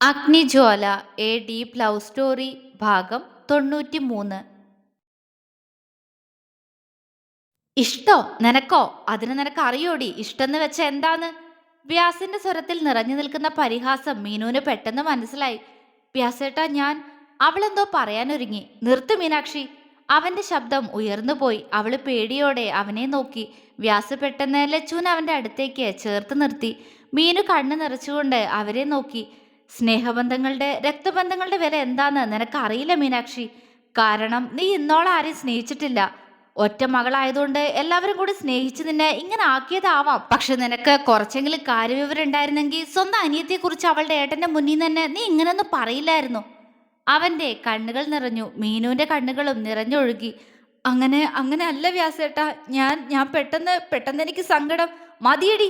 അഗ്നിജ്വാല A deep love story ഭാഗം 93. ഇഷ്ടോ നിനക്കോ? അതിന് നിനക്ക് അറിയോടി ഇഷ്ടന്ന് വെച്ച എന്താന്ന്? വ്യാസിന്റെ സ്വരത്തിൽ നിറഞ്ഞു നിൽക്കുന്ന പരിഹാസം മീനുവിന് പെട്ടെന്ന് മനസ്സിലായി. വ്യാസേട്ടാ അവളെന്തോ പറയാനൊരുങ്ങി. നിർത്ത് മീനാക്ഷി. അവന്റെ ശബ്ദം ഉയർന്നുപോയി. അവള് പേടിയോടെ അവനെ നോക്കി. വ്യാസ് പെട്ടെന്ന് ലച്ചുവിനെ അവന്റെ അടുത്തേക്ക് ചേർത്ത് നിർത്തി. മീനു കണ്ണു നിറച്ചുകൊണ്ട് അവരെ നോക്കി. സ്നേഹബന്ധങ്ങളുടെ രക്തബന്ധങ്ങളുടെ വില എന്താന്ന് നിനക്കറിയില്ല മീനാക്ഷി. കാരണം നീ ഇന്നോളം ആരെയും സ്നേഹിച്ചിട്ടില്ല. ഒറ്റ മകളായതുകൊണ്ട് എല്ലാവരും കൂടി സ്നേഹിച്ച് നിന്നെ ഇങ്ങനെ ആക്കിയതാവാം. പക്ഷെ നിനക്ക് കുറച്ചെങ്കിലും കാര്യവിവരം ഉണ്ടായിരുന്നെങ്കിൽ സ്വന്തം അനിയത്തെക്കുറിച്ച് അവളുടെ ഏട്ടന്റെ മുന്നിൽ തന്നെ നീ ഇങ്ങനൊന്നും പറയില്ലായിരുന്നു. അവന്റെ കണ്ണുകൾ നിറഞ്ഞു. മീനുവിന്റെ കണ്ണുകളും നിറഞ്ഞൊഴുകി. അങ്ങനെ അങ്ങനെ അല്ല വ്യാസേട്ടാ. ഞാൻ പെട്ടെന്ന് എനിക്ക് സങ്കടം. മതിയടി.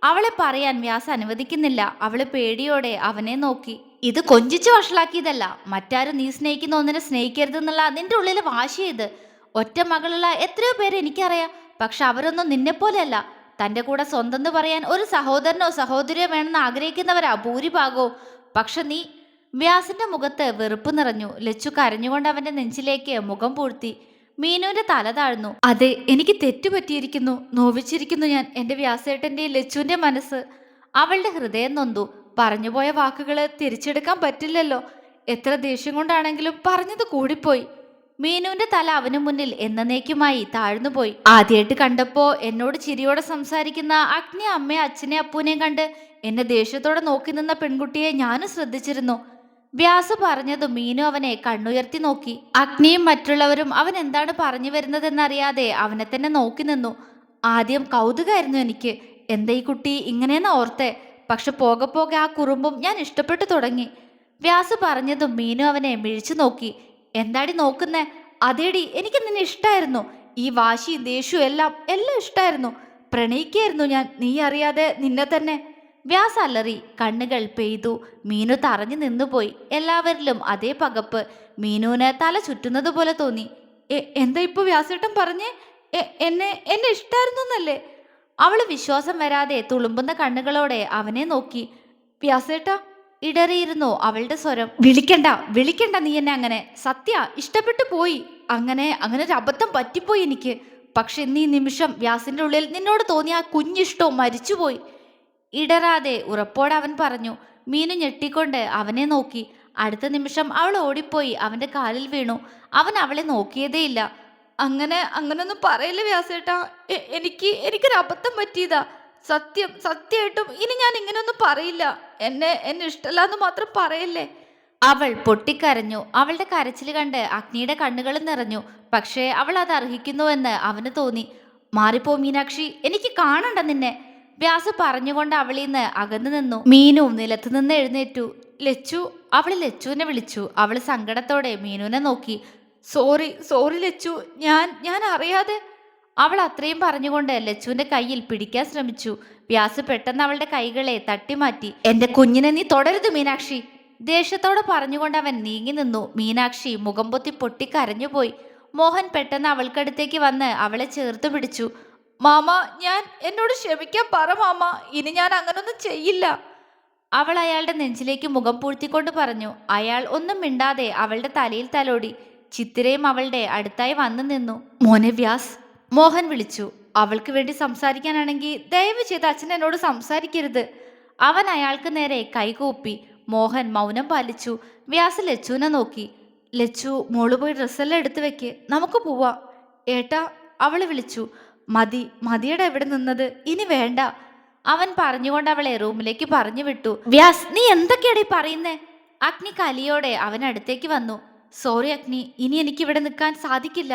അവളെ പറയാൻ വ്യാസ് അനുവദിക്കുന്നില്ല. അവള് പേടിയോടെ അവനെ നോക്കി. ഇത് കൊഞ്ചിച്ച് വഷളാക്കിയതല്ല. മറ്റാരും നീ സ്നേഹിക്കുന്ന ഒന്നിനെ സ്നേഹിക്കരുതെന്നുള്ള നിന്റെ ഉള്ളിലെ വാശിയത്. ഒറ്റ മകളുള്ള എത്രയോ പേര് എനിക്കറിയാം. പക്ഷെ അവരൊന്നും നിന്നെപ്പോലെയല്ല. തൻ്റെ കൂടെ സ്വന്തം എന്ന് പറയാൻ ഒരു സഹോദരനോ സഹോദരിയോ വേണമെന്ന് ആഗ്രഹിക്കുന്നവരാ ഭൂരിഭാഗവും. പക്ഷെ നീ. വ്യാസിന്റെ മുഖത്ത് വെറുപ്പ് നിറഞ്ഞു. ലച്ചു കരഞ്ഞുകൊണ്ട് അവന്റെ നെഞ്ചിലേക്ക് മുഖം പൂഴ്ത്തി. മീനുവിന്റെ തല താഴ്ന്നു. അതെ, എനിക്ക് തെറ്റുപറ്റിയിരിക്കുന്നു. നോവിച്ചിരിക്കുന്നു ഞാൻ എൻ്റെ വ്യാസേട്ടൻ്റെ ലച്ചുവിന്റെ മനസ്സ്. അവളുടെ ഹൃദയം നൊന്തു. പറഞ്ഞുപോയ വാക്കുകള് തിരിച്ചെടുക്കാൻ പറ്റില്ലല്ലോ. എത്ര ദേഷ്യം കൊണ്ടാണെങ്കിലും പറഞ്ഞത് കൂടിപ്പോയി. മീനുവിന്റെ തല അവനു മുന്നിൽ എന്നേക്കുമായി താഴ്ന്നുപോയി. ആദ്യമായിട്ട് കണ്ടപ്പോ എന്നോട് ചിരിയോടെ സംസാരിക്കുന്ന അഗ്നി അമ്മയെ അച്ഛനെ അപ്പൂനെയും കണ്ട് എന്നെ ദേഷ്യത്തോടെ നോക്കി നിന്ന പെൺകുട്ടിയെ ഞാനും ശ്രദ്ധിച്ചിരുന്നു. വ്യാസ് പറഞ്ഞതും മീനു അവനെ കണ്ണുയർത്തി നോക്കി. അഗ്നിയും മറ്റുള്ളവരും അവൻ എന്താണ് പറഞ്ഞു വരുന്നതെന്നറിയാതെ അവനെ തന്നെ നോക്കി നിന്നു. ആദ്യം കൗതുകമായിരുന്നു എനിക്ക്. എന്താ ഈ കുട്ടി ഇങ്ങനെയെന്ന് ഓർത്തെ. പക്ഷെ പോകെ പോകെ ആ കുറുമ്പും ഞാൻ ഇഷ്ടപ്പെട്ടു തുടങ്ങി. വ്യാസ് പറഞ്ഞതും മീനു അവനെ മിഴിച്ചു നോക്കി. എന്താടി നോക്കുന്നേ? അതേടി, എനിക്ക് നിന്നെ ഇഷ്ടായിരുന്നു. ഈ വാശിയും ദേഷ്യവും എല്ലാം എല്ലാം ഇഷ്ടായിരുന്നു. പ്രണയിക്കായിരുന്നു ഞാൻ, നീ അറിയാതെ നിന്നെ തന്നെ. വ്യാസ് അലറി. കണ്ണുകൾ പെയ്തു. മീനു തറഞ്ഞു നിന്നുപോയി. എല്ലാവരിലും അതേ പകപ്പ്. മീനുവിന് തല ചുറ്റുന്നത് പോലെ തോന്നി. എന്താ ഇപ്പൊ വ്യാസേട്ടൻ പറഞ്ഞേ? എന്നെ എന്നെ ഇഷ്ടായിരുന്നു എന്നല്ലേ? അവള് വിശ്വാസം വരാതെ തുളുമ്പുന്ന കണ്ണുകളോടെ അവനെ നോക്കി. വ്യാസേട്ടാ. ഇടറിയിരുന്നു അവളുടെ സ്വരം. വിളിക്കണ്ട വിളിക്കണ്ട നീ എന്നെ അങ്ങനെ. സത്യ ഇഷ്ടപ്പെട്ടു പോയി. അങ്ങനെ അങ്ങനെ ഒരു അബദ്ധം പറ്റിപ്പോയി എനിക്ക്. പക്ഷെ ഇന്ന് ഈ നിമിഷം വ്യാസിന്റെ ഉള്ളിൽ നിന്നോട് തോന്നിയ ആ കുഞ്ഞിഷ്ടവും മരിച്ചുപോയി. ഇടറാതെ ഉറപ്പോടെ അവൻ പറഞ്ഞു. മീനു ഞെട്ടിക്കൊണ്ട് അവനെ നോക്കി. അടുത്ത നിമിഷം അവൾ ഓടിപ്പോയി അവന്റെ കാലിൽ വീണു. അവൻ അവളെ നോക്കിയതേയില്ല. അങ്ങനൊന്നും പറയല്ലേ വ്യാസേട്ടാ. എനിക്കൊരു അബദ്ധം പറ്റിയതാ. സത്യമായിട്ടും ഇനി ഞാൻ ഇങ്ങനെയൊന്നും പറയില്ല. എന്നെ ഇഷ്ടമല്ലാന്ന് മാത്രം പറയല്ലേ. അവൾ പൊട്ടിക്കരഞ്ഞു. അവളുടെ കരച്ചിൽ കണ്ട് അഗ്നിയുടെ കണ്ണുകളും നിറഞ്ഞു. പക്ഷേ അവൾ അത് അർഹിക്കുന്നുവെന്ന് അവന് തോന്നി. മാറിപ്പോ മീനാക്ഷി, എനിക്ക് കാണണ്ട നിന്നെ. വ്യാസ് പറഞ്ഞുകൊണ്ട് അവളിൽ നിന്ന് അകന്നു നിന്നു. മീനു നിലത്തു നിന്ന് എഴുന്നേറ്റു. ലച്ചു. അവൾ ലച്ചുവിനെ വിളിച്ചു. അവൾ സങ്കടത്തോടെ മീനുവിനെ നോക്കി. സോറി ലച്ചു, ഞാൻ അറിയാതെ. അവൾ അത്രയും പറഞ്ഞുകൊണ്ട് ലച്ചുവിന്റെ കയ്യിൽ പിടിക്കാൻ ശ്രമിച്ചു. വ്യാസ് പെട്ടെന്ന് അവളുടെ കൈകളെ തട്ടിമാറ്റി. എന്റെ കുഞ്ഞിനെ നീ തുടരുത് മീനാക്ഷി. ദേഷ്യത്തോടെ പറഞ്ഞുകൊണ്ട് അവൻ നീങ്ങി നിന്നു. മീനാക്ഷി മുഖം പൊത്തി പൊട്ടിക്കരഞ്ഞുപോയി. മോഹൻ പെട്ടെന്ന് അവൾക്കടുത്തേക്ക് വന്ന് അവളെ ചേർത്ത് പിടിച്ചു. മാമ, എന്നോട് ക്ഷമിക്കാൻ പറ മാമ. ഇനി ഞാൻ അങ്ങനൊന്നും ചെയ്യില്ല. അവൾ അയാളുടെ നെഞ്ചിലേക്ക് മുഖം പൂഴ്ത്തിക്കൊണ്ട് പറഞ്ഞു. അയാൾ ഒന്നും മിണ്ടാതെ അവളുടെ തലയിൽ തലോടി. ചിത്തിരയും അവളുടെ അടുത്തായി വന്നു നിന്നു. മോനെ വ്യാസ്, മോഹൻ വിളിച്ചു. അവൾക്ക് വേണ്ടി സംസാരിക്കാനാണെങ്കിൽ ദയവ് ചെയ്ത് അച്ഛൻ എന്നോട് സംസാരിക്കരുത്. അവൻ അയാൾക്ക് നേരെ കൈകൂപ്പി. മോഹൻ മൗനം പാലിച്ചു. വ്യാസ് ലച്ചുവിനെ നോക്കി. ലച്ചു, മോള് പോയി ഡ്രസ്സെല്ലാം എടുത്തു വെക്ക്, നമുക്ക് പോവാം. ഏട്ടാ. അവള് വിളിച്ചു. മതിയുടെ എവിടെ നിന്നത്, ഇനി വേണ്ട. അവൻ പറഞ്ഞുകൊണ്ട് അവളെ റൂമിലേക്ക് പറഞ്ഞു വിട്ടു. വ്യാസ്, നീ എന്തൊക്കെയാടി പറയുന്നേ? അഗ്നി കലിയോടെ അവനടുത്തേക്ക് വന്നു. സോറി അഗ്നി, ഇനി എനിക്കിവിടെ നിൽക്കാൻ സാധിക്കില്ല.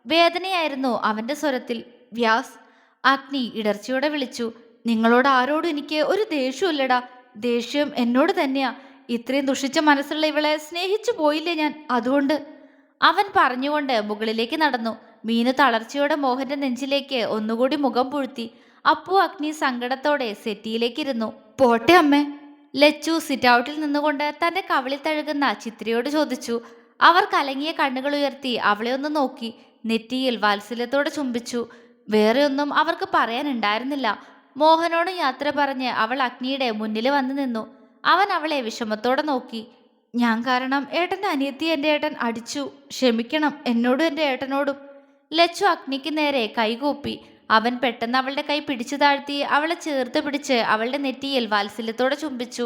വേദനയായിരുന്നു അവന്റെ സ്വരത്തിൽ. വ്യാസ്. അഗ്നി ഇടർച്ചയോടെ വിളിച്ചു. നിങ്ങളോട് ആരോടും എനിക്ക് ഒരു ദേഷ്യമില്ലടാ. ദേഷ്യം എന്നോട് തന്നെയാ. ഇത്രയും ദുഷിച്ച മനസ്സുള്ള ഇവളെ സ്നേഹിച്ചു പോയില്ലേ ഞാൻ, അതുകൊണ്ട്. അവൻ പറഞ്ഞുകൊണ്ട് മുകളിലേക്ക് നടന്നു. മീനു തളർച്ചയോടെ മോഹന്റെ നെഞ്ചിലേക്ക് ഒന്നുകൂടി മുഖം പൂഴ്ത്തി. അപ്പു അഗ്നി സങ്കടത്തോടെ സെറ്റിയിലേക്ക് ഇരുന്നു. പോട്ടെ അമ്മേ. ലച്ചു സിറ്റ് ഔട്ടിൽ നിന്നുകൊണ്ട് തന്റെ കവിളിൽ തഴുകുന്ന ചിത്രയോട് ചോദിച്ചു. അവർ കലങ്ങിയ കണ്ണുകൾ ഉയർത്തി അവളെ ഒന്ന് നോക്കി. നെറ്റിയിൽ വാത്സല്യത്തോടെ ചുംബിച്ചു. വേറെ ഒന്നും അവർക്ക് പറയാനുണ്ടായിരുന്നില്ല. മോഹനോട് യാത്ര പറഞ്ഞ് അവൾ അഗ്നിയുടെ മുന്നിൽ വന്നു നിന്നു. അവൻ അവളെ വിഷമത്തോടെ നോക്കി. ഞാൻ കാരണം ഏട്ടന്റെ അനിയത്തിയെ എൻ്റെ ഏട്ടൻ അടിച്ചു. ക്ഷമിക്കണം, എന്നോടും എൻ്റെ ഏട്ടനോടും. ലച്ചു അഗ്നിക്ക് നേരെ കൈകൂപ്പി. അവൻ പെട്ടെന്ന് അവളുടെ കൈ പിടിച്ചു താഴ്ത്തി അവളെ ചേർത്ത് പിടിച്ച് അവളുടെ നെറ്റിയിൽ വാത്സല്യത്തോടെ ചുംബിച്ചു.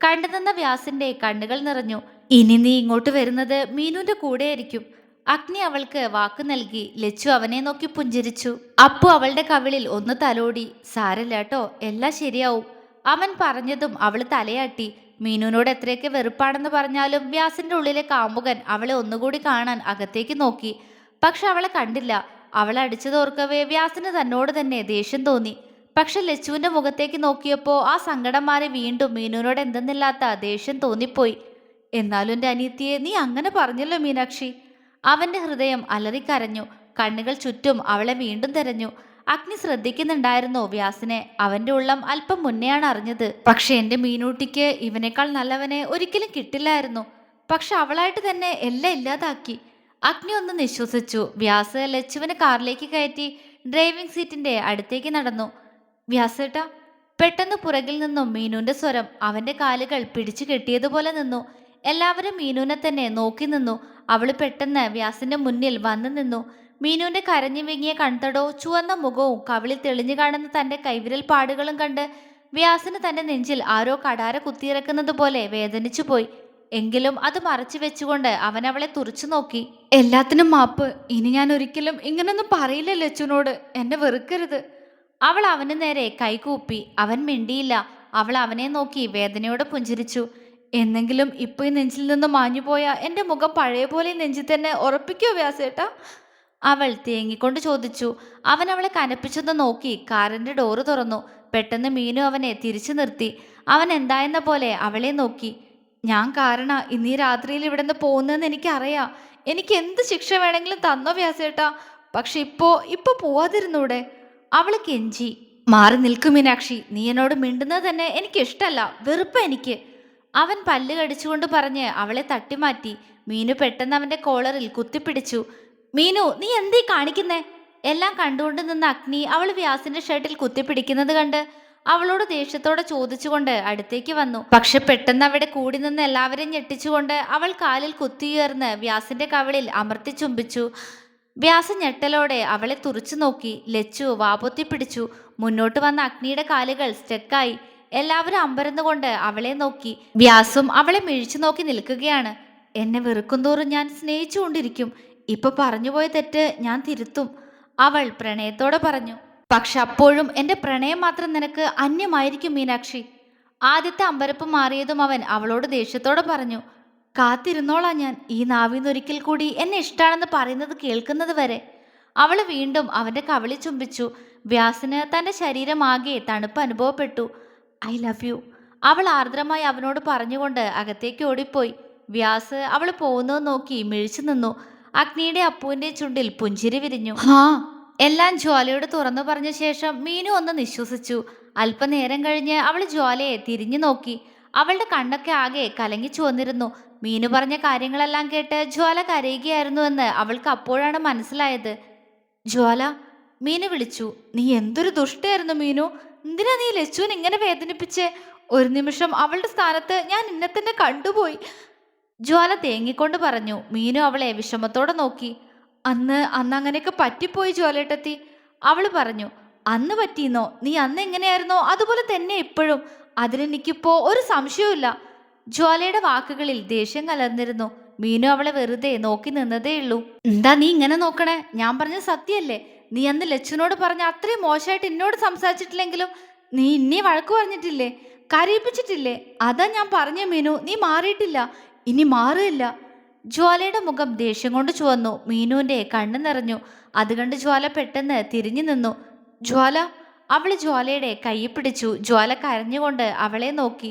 കണ്ടുനിന്ന വ്യാസിന്റെ കണ്ണുകൾ നിറഞ്ഞു. ഇനി നീ ഇങ്ങോട്ട് വരുന്നത് മീനുവിന്റെ കൂടെയായിരിക്കും. അഗ്നി അവൾക്ക് വാക്ക് നൽകി. ലച്ചു അവനെ നോക്കി പുഞ്ചിരിച്ചു. അപ്പു അവളുടെ കവിളിൽ ഒന്ന് തലോടി. സാരല്ല കേട്ടോ, എല്ലാം ശരിയാവും. അവൻ പറഞ്ഞതും അവൾ തലയാട്ടി. മീനുവിനോട് എത്രയൊക്കെ വെറുപ്പാണെന്ന് പറഞ്ഞാലും വ്യാസിന്റെ ഉള്ളിലെ കാമുകൻ അവളെ ഒന്നുകൂടി കാണാൻ അകത്തേക്ക് നോക്കി. പക്ഷെ അവളെ കണ്ടില്ല. അവളെ അടിച്ചതോർക്കവേ വ്യാസിന് തന്നോട് തന്നെ ദേഷ്യം തോന്നി. പക്ഷെ ലച്ചുവിന്റെ മുഖത്തേക്ക് നോക്കിയപ്പോൾ ആ സങ്കടം മാറി വീണ്ടും മീനുവിനോട് എന്തെന്നില്ലാത്ത ദേഷ്യം തോന്നിപ്പോയി. എന്നാലും എൻ്റെ അനിയത്തിയെ നീ അങ്ങനെ പറഞ്ഞല്ലോ മീനാക്ഷി. അവന്റെ ഹൃദയം അലറിക്കരഞ്ഞു. കണ്ണുകൾ ചുറ്റും അവളെ വീണ്ടും തെരഞ്ഞു. അഗ്നി ശ്രദ്ധിക്കുന്നുണ്ടായിരുന്നു വ്യാസിനെ. അവന്റെ ഉള്ളം അല്പം മുന്നെയാണ് അറിഞ്ഞത്. പക്ഷെ എൻ്റെ മീനൂട്ടിക്ക് ഇവനേക്കാൾ നല്ലവനെ ഒരിക്കലും കിട്ടില്ലായിരുന്നു. പക്ഷെ അവളായിട്ട് തന്നെ എല്ലാം ഇല്ലാതാക്കി. അഗ്നി ഒന്ന് നിശ്വസിച്ചു. വ്യാസ് ലച്ചുവിനെ കാറിലേക്ക് കയറ്റി ഡ്രൈവിംഗ് സീറ്റിന്റെ അടുത്തേക്ക് നടന്നു. വ്യാസേട്ടാ. പെട്ടെന്ന് പുറകിൽ നിന്നും മീനുവിന്റെ സ്വരം. അവന്റെ കാലുകൾ പിടിച്ചു കെട്ടിയതുപോലെ നിന്നു. എല്ലാവരും മീനുവിനെ തന്നെ നോക്കി നിന്നു. അവള് പെട്ടെന്ന് വ്യാസിന്റെ മുന്നിൽ വന്നു നിന്നു. മീനുവിന്റെ കരഞ്ഞു വിങ്ങിയ കൺതടോ ചുവന്ന മുഖവും കവിളിൽ തെളിഞ്ഞു കാണുന്ന തന്റെ കൈവിരൽ പാടുകളും കണ്ട് വ്യാസിന് തന്റെ നെഞ്ചിൽ ആരോ കടാര കുത്തിയിറക്കുന്നത് പോലെ വേദനിച്ചു പോയി. എങ്കിലും അത് മറച്ചു വെച്ചുകൊണ്ട് അവൻ അവളെ തുറച്ചു നോക്കി. എല്ലാത്തിനും മാപ്പ്. ഇനി ഞാൻ ഒരിക്കലും ഇങ്ങനൊന്നും പറയില്ല ലച്ചുനോട്. എന്നെ വെറുക്കരുത്. അവൾ അവന് നേരെ കൈകൂപ്പി. അവൻ മിണ്ടിയില്ല. അവൾ അവനെ നോക്കി വേദനയോടെ പുഞ്ചിരിച്ചു. എന്നെങ്കിലും ഇപ്പൊ ഈ നെഞ്ചിൽ നിന്ന് മാഞ്ഞുപോയ എൻ്റെ മുഖം പഴയ പോലെ നെഞ്ചിൽ തന്നെ ഉറപ്പിക്കോ വ്യാസേട്ടാ? അവൾ തേങ്ങിക്കൊണ്ട് ചോദിച്ചു. അവൻ അവളെ കനപ്പിച്ചൊന്ന് നോക്കി കാറിന്റെ ഡോറ് തുറന്നു. പെട്ടെന്ന് മീനു അവനെ തിരിച്ചു നിർത്തി. അവൻ എന്തായെന്ന പോലെ അവളെ നോക്കി. ഞാൻ കാരണ ഇന്നീ രാത്രിയിൽ ഇവിടെ നിന്ന് പോകുന്നതെന്ന് എനിക്കറിയാം. എനിക്ക് എന്ത് ശിക്ഷ വേണമെങ്കിലും തന്നോ വ്യാസേട്ടാ. പക്ഷെ ഇപ്പൊ പോവാതിരുന്നൂടെ? അവള് കെഞ്ചി. മാറി നിൽക്കും മീനാക്ഷി. നീ എന്നോട് മിണ്ടുന്നത് തന്നെ എനിക്കിഷ്ടല്ല. വെറുപ്പ എനിക്ക്. അവൻ പല്ല് കടിച്ചുകൊണ്ട് പറഞ്ഞ് അവളെ തട്ടിമാറ്റി. മീനു പെട്ടെന്ന് അവന്റെ കോളറിൽ കുത്തിപ്പിടിച്ചു. മീനു, നീ എന്തീ കാണിക്കുന്നേ? എല്ലാം കണ്ടുകൊണ്ട് നിന്ന അഗ്നി അവൾ വ്യാസിന്റെ ഷർട്ടിൽ കുത്തിപ്പിടിക്കുന്നത് കണ്ട് അവളോട് ദേഷ്യത്തോടെ ചോദിച്ചുകൊണ്ട് അടുത്തേക്ക് വന്നു. പക്ഷെ പെട്ടെന്ന് അവിടെ കൂടി നിന്ന് എല്ലാവരെയും ഞെട്ടിച്ചുകൊണ്ട് അവൾ കാലിൽ കുത്തിയുയർന്ന് വ്യാസിന്റെ കവിളിൽ അമർത്തി ചുംബിച്ചു. വ്യാസ് ഞെട്ടലോടെ അവളെ തുറച്ചു നോക്കി. ലച്ചു വാപൊത്തി പിടിച്ചു. മുന്നോട്ട് വന്ന അഗ്നിയുടെ കാലുകൾ സ്റ്റെക്കായി. എല്ലാവരും അമ്പരന്നുകൊണ്ട് അവളെ നോക്കി. വ്യാസും അവളെ മിഴിച്ചു നോക്കി നിൽക്കുകയാണ്. എന്നെ വെറുക്കും തോറും ഞാൻ സ്നേഹിച്ചുകൊണ്ടിരിക്കും. ഇപ്പൊ പറഞ്ഞുപോയ തെറ്റ് ഞാൻ തിരുത്തും, അവൾ പ്രണയത്തോടെ പറഞ്ഞു. പക്ഷെ അപ്പോഴും എൻ്റെ പ്രണയം മാത്രം നിനക്ക് അന്യമായിരിക്കും മീനാക്ഷി. ആദ്യത്തെ അമ്പരപ്പ് മാറിയതും അവൻ അവളോട് ദേഷ്യത്തോടെ പറഞ്ഞു. കാത്തിരുന്നോളാം ഞാൻ ഈ നാവിന്നൊരിക്കൽ കൂടി എന്നെ ഇഷ്ടാണെന്ന് പറയുന്നത് കേൾക്കുന്നത് വരെ. അവൾ വീണ്ടും അവന്റെ കവിളി ചുംബിച്ചു. വ്യാസിന് തന്റെ ശരീരമാകെ തണുപ്പ് അനുഭവപ്പെട്ടു. ഐ ലവ് യു, അവൾ ആർദ്രമായി അവനോട് പറഞ്ഞുകൊണ്ട് അകത്തേക്ക് ഓടിപ്പോയി. വ്യാസ് അവൾ പോകുന്നത് നോക്കി മിഴിച്ചു നിന്നു. അഗ്നിയുടെ അപ്പുവിന്റെ ചുണ്ടിൽ പുഞ്ചിരി വിരിഞ്ഞു. ഹാ, എല്ലാം ജ്വാലയോട് തുറന്നു പറഞ്ഞ ശേഷം മീനു ഒന്ന് നിശ്വസിച്ചു. അല്പനേരം കഴിഞ്ഞ് അവൾ ജ്വാലയെ തിരിഞ്ഞു നോക്കി. അവളുടെ കണ്ണൊക്കെ ആകെ കലങ്ങി ചുവന്നിരുന്നു. മീനു പറഞ്ഞ കാര്യങ്ങളെല്ലാം കേട്ട് ജ്വാല കരയുകയായിരുന്നുവെന്ന് അവൾക്ക് അപ്പോഴാണ് മനസ്സിലായത്. ജ്വാല, മീനു വിളിച്ചു. നീ എന്തൊരു ദുഷ്ടയായിരുന്നു മീനു. എന്തിനാ നീ ലച്ചുവിനെ ഇങ്ങനെ വേദനിപ്പിച്ചേ? ഒരു നിമിഷം അവളുടെ സ്ഥാനത്ത് ഞാൻ എന്നെ തന്നെ കണ്ടുപോയി, ജ്വാല തേങ്ങിക്കൊണ്ട് പറഞ്ഞു. മീനു അവളെ വിഷമത്തോടെ നോക്കി. അന്ന് അങ്ങനെയൊക്കെ പറ്റിപ്പോയി ജ്വാലേട്ടത്തി, അവള് പറഞ്ഞു. അന്ന് പറ്റിയെന്നോ? നീ അന്ന് എങ്ങനെയായിരുന്നോ അതുപോലെ തന്നെ ഇപ്പോഴും. അതിലെനിക്കിപ്പോ ഒരു സംശയവുമില്ല. ജ്വാലയുടെ വാക്കുകളിൽ ദേഷ്യം കലർന്നിരുന്നു. മീനു അവളെ വെറുതെ നോക്കി നിന്നതേയുള്ളൂ. എന്താ നീ ഇങ്ങനെ നോക്കണേ? ഞാൻ പറഞ്ഞ സത്യല്ലേ? നീ അന്ന് ലച്ചുനോട് പറഞ്ഞ അത്രയും മോശമായിട്ട് എന്നോട് സംസാരിച്ചിട്ടില്ലെങ്കിലും നീ ഇന്നീ വഴക്ക് പറഞ്ഞിട്ടില്ലേ, കരയിപ്പിച്ചിട്ടില്ലേ? അതാ ഞാൻ പറഞ്ഞ മീനു, നീ മാറിയിട്ടില്ല, ഇനി മാറില്ല. ജ്വാലയുടെ മുഖം ദേഷ്യം കൊണ്ട് ചുവന്നു. മീനുവിന്റെ കണ്ണു നിറഞ്ഞു. അത് കണ്ട് ജ്വാല പെട്ടെന്ന് തിരിഞ്ഞു നിന്നു. ജ്വാല, അവള് ജ്വാലയുടെ കൈ പിടിച്ചു. ജ്വാല കരഞ്ഞുകൊണ്ട് അവളെ നോക്കി.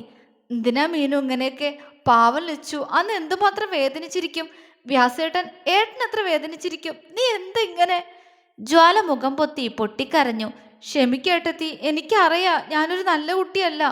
എന്തിനാ മീനു ഇങ്ങനെയൊക്കെ? പാവം ലച്ചു അന്ന് എന്തുമാത്രം വേദനിച്ചിരിക്കും. വ്യാസേട്ടൻ എത്ര വേദനിച്ചിരിക്കും. നീ എന്താ ഇങ്ങനെ? ജ്വാല മുഖം പൊട്ടിക്കരഞ്ഞു. ക്ഷമിക്കേട്ടത്തി, എനിക്കറിയാം ഞാനൊരു നല്ല കുട്ടിയല്ല.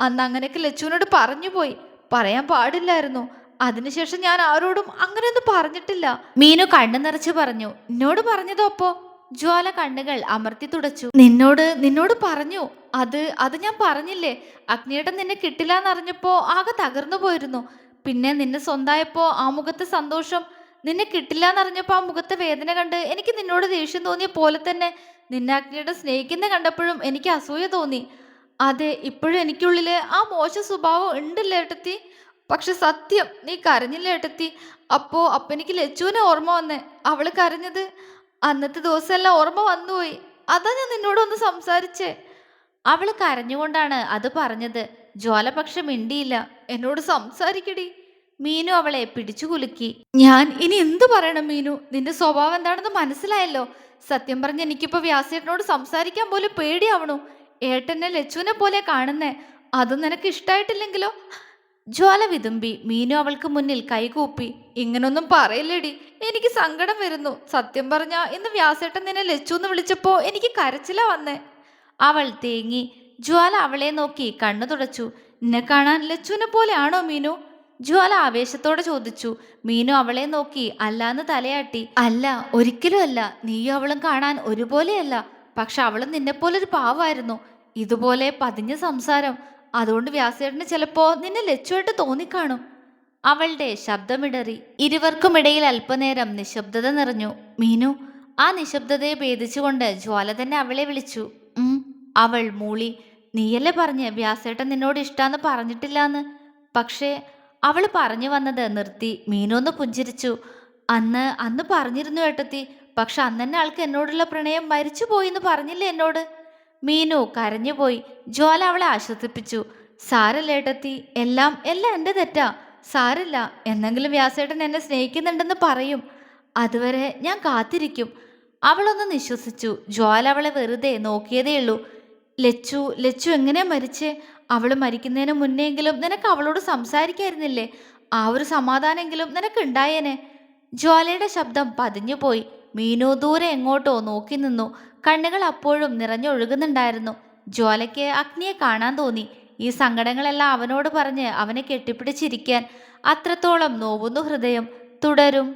അന്ന് അങ്ങനെയൊക്കെ ലച്ചുവിനോട് പറഞ്ഞു പോയി. പറയാൻ പാടില്ലായിരുന്നു. അതിനുശേഷം ഞാൻ ആരോടും അങ്ങനെയൊന്നും പറഞ്ഞിട്ടില്ല. മീനു കണ്ണു നിറച്ച് പറഞ്ഞു. എന്നോട് പറഞ്ഞതോ അപ്പോ? ജ്വാല കണ്ണുകൾ അമർത്തി തുടച്ചു. നിന്നോട് പറഞ്ഞു. അത് ഞാൻ പറഞ്ഞില്ലേ? അഗ്നിയേട്ടൻ നിന്നെ കിട്ടില്ല എന്നറിഞ്ഞപ്പോ ആകെ തകർന്നു പോയിരുന്നു. പിന്നെ നിന്നെ സ്വന്തായപ്പോ ആ മുഖത്തെ സന്തോഷം, നിന്നെ കിട്ടില്ല എന്നറിഞ്ഞപ്പോ ആ മുഖത്തെ വേദന കണ്ട് എനിക്ക് നിന്നോട് ദേഷ്യം തോന്നിയ പോലെ തന്നെ നിന്നെ അഗ്നിയേട്ടൻ സ്നേഹിക്കുന്ന കണ്ടപ്പോഴും എനിക്ക് അസൂയ തോന്നി. അതെ, ഇപ്പോഴും എനിക്കുള്ളില് ആ മോശ സ്വഭാവം ഉണ്ടല്ലേ ഏട്ടത്തി. പക്ഷെ സത്യം, നീ കരഞ്ഞില്ലേ ഏട്ടത്തി? അപ്പൊ എനിക്ക് ലച്ചുവിനെ ഓർമ്മ വന്നേ. അവള് കരഞ്ഞത് അന്നത്തെ ദിവസമെല്ലാം ഓർമ്മ വന്നുപോയി. അതാ ഞാൻ നിന്നോടൊന്ന് സംസാരിച്ചേ. അവള് കരഞ്ഞുകൊണ്ടാണ് അത് പറഞ്ഞത്. ജ്വാല പക്ഷെ മിണ്ടിയില്ല. എന്നോട് സംസാരിക്കടി. മീനു അവളെ പിടിച്ചു കുലുക്കി. ഞാൻ ഇനി എന്തു പറയണം മീനു? നിന്റെ സ്വഭാവം എന്താണെന്ന് മനസ്സിലായല്ലോ. സത്യം പറഞ്ഞ എനിക്കിപ്പോ വ്യാസേട്ടനോട് സംസാരിക്കാൻ പോലും പേടിയാവണു. ഏട്ടനെ ലച്ചുവിനെ പോലെ കാണുന്നേ. അതും നിനക്ക് ഇഷ്ടായിട്ടില്ലെങ്കിലോ? ജ്വാല വിതുമ്പി. മീനു അവൾക്ക് മുന്നിൽ കൈകൂപ്പി. ഇങ്ങനൊന്നും പറയില്ലേടി, എനിക്ക് സങ്കടം വരുന്നു. സത്യം പറഞ്ഞ ഇന്ന് വ്യാസേട്ടൻ നിന്നെ ലച്ചു എന്ന് വിളിച്ചപ്പോ എനിക്ക് കരച്ചിലാ വന്നേ. അവൾ തേങ്ങി. ജ്വാല അവളെ നോക്കി കണ്ണു തുടച്ചു. നിന്നെ കാണാൻ ലച്ചുവിനെ പോലെ ആണോ മീനു? ജ്വാല ആവേശത്തോടെ ചോദിച്ചു. മീനു അവളെ നോക്കി അല്ലാന്ന് തലയാട്ടി. അല്ല, ഒരിക്കലും അല്ല. നീയും അവളും കാണാൻ ഒരുപോലെയല്ല. പക്ഷെ അവളും നിന്നെപ്പോലൊരു പാവായിരുന്നു. ഇതുപോലെ പതിഞ്ഞ സംസാരം. അതുകൊണ്ട് വ്യാസേട്ടന് ചിലപ്പോ നിന്നെ ലച്ചുവായിട്ട് തോന്നിക്കാണും. അവളുടെ ശബ്ദമിടറി. ഇരുവർക്കുമിടയിൽ അല്പനേരം നിശബ്ദത നിറഞ്ഞു. മീനു. ആ നിശബ്ദതയെ ഭേദിച്ചുകൊണ്ട് ജ്വാല തന്നെ അവളെ വിളിച്ചു. ഉം. അവൾ മൂളി. നീയല്ലേ പറഞ്ഞ് വ്യാസേട്ടൻ നിന്നോട് ഇഷ്ടാന്ന് പറഞ്ഞിട്ടില്ലാന്ന്? പക്ഷേ അവള് പറഞ്ഞു വന്നത് നിർത്തി. മീനു ഒന്ന് പുഞ്ചിരിച്ചു. അന്ന് പറഞ്ഞിരുന്നു ഏട്ടത്തി. പക്ഷെ അന്നെന്നെ ആൾക്ക് എന്നോടുള്ള പ്രണയം മരിച്ചു പോയിന്ന് പറഞ്ഞില്ലേ എന്നോട്? മീനു കരഞ്ഞുപോയി. ജ്വാല അവളെ ആശ്വസിപ്പിച്ചു. സാരല്ല ഏട്ടത്തി, എല്ലാം എൻ്റെ തെറ്റാ. സാരില്ല, എന്നെങ്കിലും വ്യാസേട്ടൻ എന്നെ സ്നേഹിക്കുന്നുണ്ടെന്ന് പറയും. അതുവരെ ഞാൻ കാത്തിരിക്കും. അവളൊന്ന് നിശ്വസിച്ചു. ജ്വാല അവളെ വെറുതെ നോക്കിയതേയുള്ളൂ. ലച്ചു എങ്ങനെയാ മരിച്ചേ? അവള് മരിക്കുന്നതിന് മുന്നെങ്കിലും നിനക്ക് അവളോട് സംസാരിക്കായിരുന്നില്ലേ? ആ ഒരു സമാധാനെങ്കിലും നിനക്ക് ഉണ്ടായേനെ. ജ്വാലയുടെ ശബ്ദം പതിഞ്ഞുപോയി. മീനു ദൂരെ എങ്ങോട്ടോ നോക്കി നിന്നു. കണ്ണുകൾ അപ്പോഴും നിറഞ്ഞൊഴുകുന്നുണ്ടായിരുന്നു. ജ്വാലയ്ക്ക് അഗ്നിയെ കാണാൻ തോന്നി. ഈ സങ്കടങ്ങളെല്ലാം അവനോട് പറഞ്ഞ് അവനെ കെട്ടിപ്പിടിച്ചിരിക്കാൻ. അത്രത്തോളം നോവുന്നു ഹൃദയം. തുടരും.